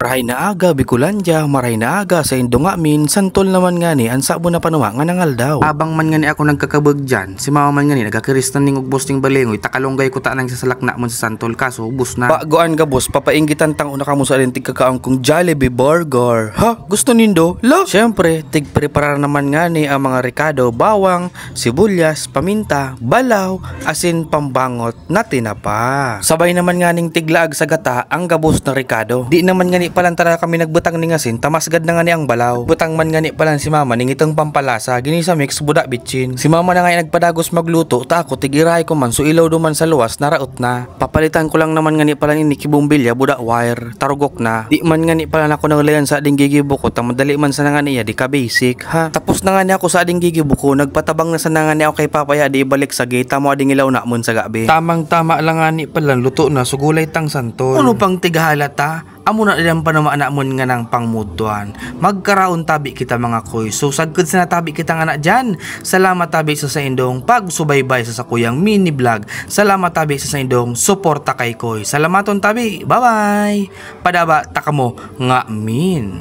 Rahay na aga, Bicolanja, maray na aga, sa indo nga min, santol naman nga ni, ansa mo na panuwa nga nangal daw. Abang man nga ni ako nagkakabag dyan, si mama man nga ni, nagkakiristan ning ugbos ning balingoy, takalonggay ko ta nang sasalak na mo sa santol, kaso ubos na. Bagoan ka boss, papainggitan tang una ka mo sa alintig kakaang kong Jollibee Burger. Ha? Gusto nindo? Lo? Siyempre, tig-prepara naman nga ni ang mga ricado, bawang, sibuyas, paminta, balaw, asin, pambangot, na tinapa. Sabay naman nga ning tiglaag sa gata, ang gabos na ricado. Di naman nga ni palang tara kami nagbutang ning asin, tamasgad na nga ni ang balaw. Butang man nga ni palang si mama ning itong pampalasa, gini sa mix buda bitchin. Si mama na nga nagpadagos magluto, ta ako tigiray ko man, so ilaw duman sa luwas, naraot na. Papalitan ko lang naman nga ni palang ini kibumbilya, buda wire, tarugok na. Di man nga ni palang ako naglayan sa ading gigibuko, madali man sa nga niya, di ka basic, ha? Tapos na nga ni ako sa ading gigibuko, nagpatabang na sa nga ni ako kay papaya, di ibalik sa gate, tamo ading ilaw na mun sa gabi. Tamang tama lang nga ni palang luto na, sugulay tang santol. Ano pang tigahalata? Amo na ilang panamana mo nga ng pangmutuan. Magkaraon tabi kita mga koy. So sagkod sa natabi kita nga na dyan. Salamat tabi sa indong pagsubaybay sa sakuyang mini vlog. Salamat tabi sa indong suporta kay koy. Salamaton tabi. Bye bye. Padaba takamo nga min.